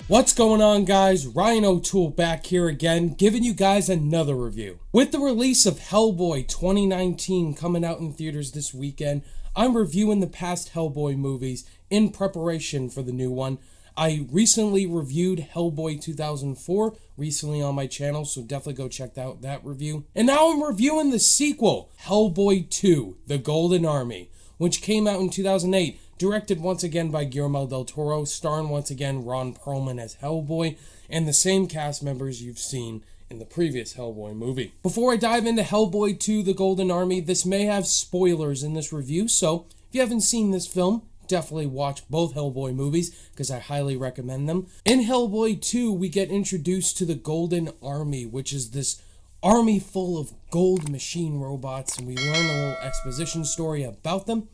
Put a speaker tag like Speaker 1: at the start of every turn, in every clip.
Speaker 1: What's going on, guys? Ryan O'Toole back here again, giving you guys another review. With the release of Hellboy 2019 coming out in theaters this weekend, I'm reviewing the past Hellboy movies in preparation for the new one. I recently reviewed Hellboy 2004 recently on my channel, so definitely go check out that review. And now I'm reviewing the sequel, Hellboy 2, The Golden Army, which came out in 2008. Directed once again by Guillermo del Toro, starring once again Ron Perlman as Hellboy, and the same cast members you've seen in the previous Hellboy movie. Before I dive into Hellboy 2, The Golden Army, this may have spoilers in this review, so if you haven't seen this film, definitely watch both Hellboy movies, because I highly recommend them. In Hellboy 2, we get introduced to the Golden Army, which is this army full of gold machine robots, and we learn a little exposition story about them.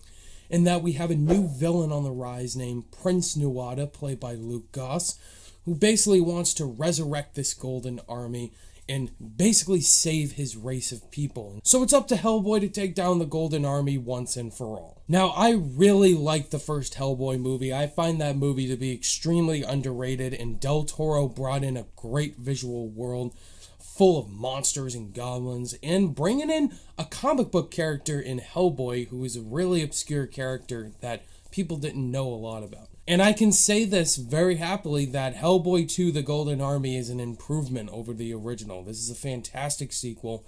Speaker 1: And that we have a new villain on the rise named Prince Nuada, played by Luke Goss, who basically wants to resurrect this golden army and basically save his race of people. So it's up to Hellboy to take down the golden army once and for all. Now, I really like the first Hellboy movie. I find that movie to be extremely underrated, and Del Toro brought in a great visual world full of monsters and goblins, and bringing in a comic book character in Hellboy who is a really obscure character that people didn't know a lot about. And I can say this very happily that Hellboy 2 The Golden Army is an improvement over the original. This is a fantastic sequel,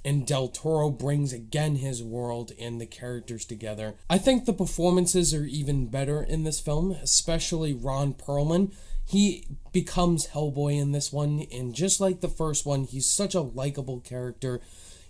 Speaker 1: and Del Toro brings again his world and the characters together. I think the performances are even better in this film, especially Ron Perlman. He becomes Hellboy in this one, and just like the first one, he's such a likable character.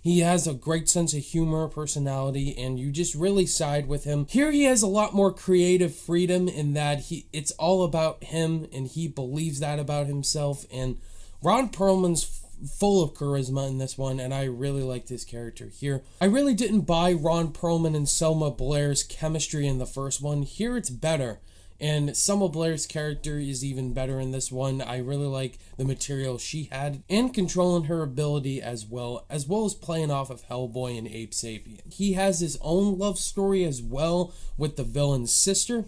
Speaker 1: He has a great sense of humor, personality, and you just really side with him. Here he has a lot more creative freedom in that it's all about him, and he believes that about himself. And Ron Perlman's full of charisma in this one, and I really like this character here. I really didn't buy Ron Perlman and Selma Blair's chemistry in the first one. Here it's better. And Selma Blair's character is even better in this one. I really like the material she had and controlling her ability as well as playing off of Hellboy and Ape Sapien. He has his own love story as well with the villain's sister.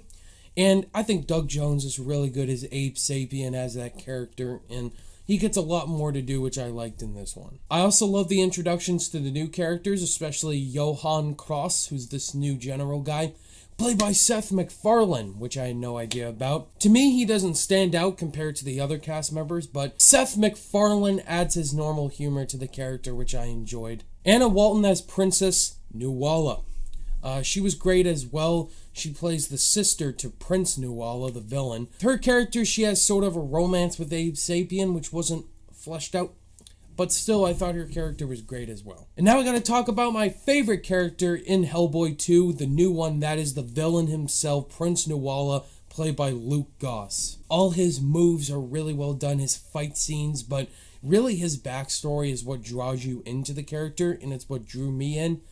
Speaker 1: And I think Doug Jones is really good as Ape Sapien as that character, and he gets a lot more to do, which I liked in this one. I also love the introductions to the new characters, especially Johann Cross, who's this new general guy, played by Seth MacFarlane, which I had no idea about. To me, he doesn't stand out compared to the other cast members, but Seth MacFarlane adds his normal humor to the character, which I enjoyed. Anna Walton as Princess Nuala. She was great as well. She plays the sister to Prince Nuala, the villain. Her character, she has sort of a romance with Abe Sapien, which wasn't fleshed out. But still, I thought her character was great as well. And now I gotta talk about my favorite character in Hellboy 2, the new one, that is the villain himself, Prince Nuala, played by Luke Goss. All his moves are really well done, his fight scenes, but really his backstory is what draws you into the character, and it's what drew me in.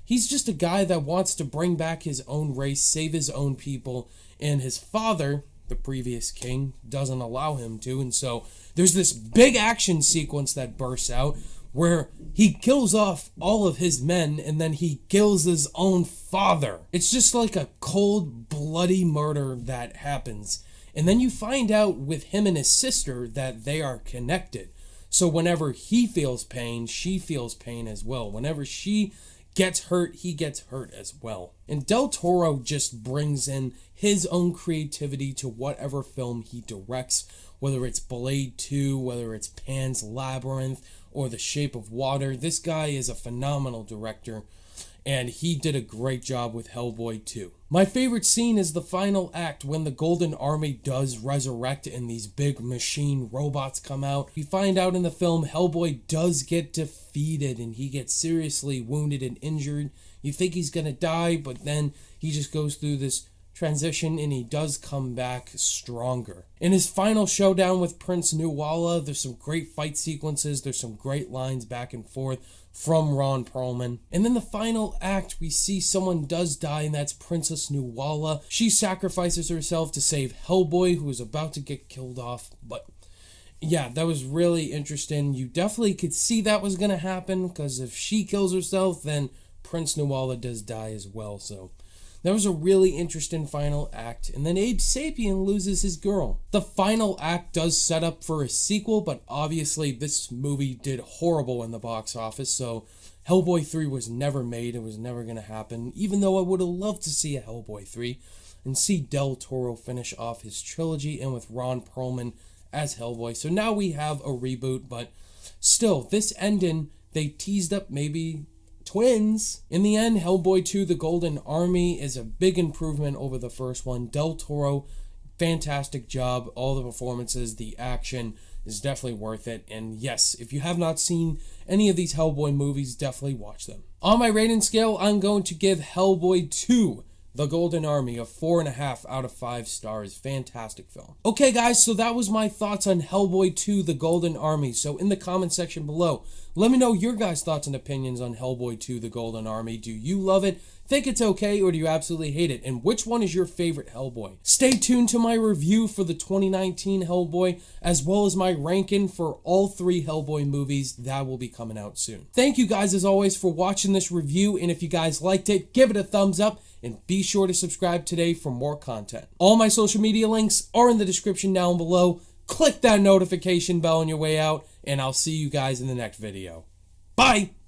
Speaker 1: He's just a guy that wants to bring back his own race, save his own people, and his father, the previous king, doesn't allow him to, and so there's this big action sequence that bursts out where he kills off all of his men and then he kills his own father. It's just like a cold, bloody murder that happens. And then you find out with him and his sister that they are connected. So whenever he feels pain, she feels pain as well. Whenever she gets hurt, he gets hurt as well. And Del Toro just brings in his own creativity to whatever film he directs, whether it's Blade 2, whether it's Pan's Labyrinth, or The Shape of Water. This guy is a phenomenal director, and he did a great job with Hellboy 2. My favorite scene is the final act when the Golden Army does resurrect and these big machine robots come out. We find out in the film Hellboy does get defeated and he gets seriously wounded and injured. You think he's gonna die, but then he just goes through this transition and he does come back stronger. In his final showdown with Prince Nuala, there's some great fight sequences, there's some great lines back and forth from Ron Perlman. And then the final act, we see someone does die, and that's Princess Nuala. She sacrifices herself to save Hellboy, who is about to get killed off. But yeah, that was really interesting. You definitely could see that was going to happen, because if she kills herself, then Prince Nuala does die as well. So That was a really interesting final act, and then Abe Sapien loses his girl. The final act does set up for a sequel, but obviously this movie did horrible in the box office, so Hellboy 3 was never made. It was never going to happen, even though I would have loved to see a Hellboy 3 and see Del Toro finish off his trilogy, and with Ron Perlman as Hellboy. So now we have a reboot, but still, this ending, they teased up maybe twins. In the end, Hellboy 2 The Golden Army is a big improvement over the first one. Del Toro, fantastic job. All the performances, the action is definitely worth it. And yes, if you have not seen any of these Hellboy movies, definitely watch them. On my rating scale, I'm going to give Hellboy 2 The Golden Army a 4.5 out of 5 stars. Fantastic film. Okay guys, so that was my thoughts on Hellboy 2 The Golden Army. So in the comment section below, let me know your guys' thoughts and opinions on Hellboy 2 The Golden Army. Do you love it, think it's okay, or do you absolutely hate it? And which one is your favorite Hellboy? Stay tuned to my review for the 2019 Hellboy, as well as my ranking for all 3 Hellboy movies that will be coming out soon. Thank you guys as always for watching this review, and if you guys liked it, give it a thumbs up, and be sure to subscribe today for more content. All my social media links are in the description down below. Click that notification bell on your way out, and I'll see you guys in the next video. Bye!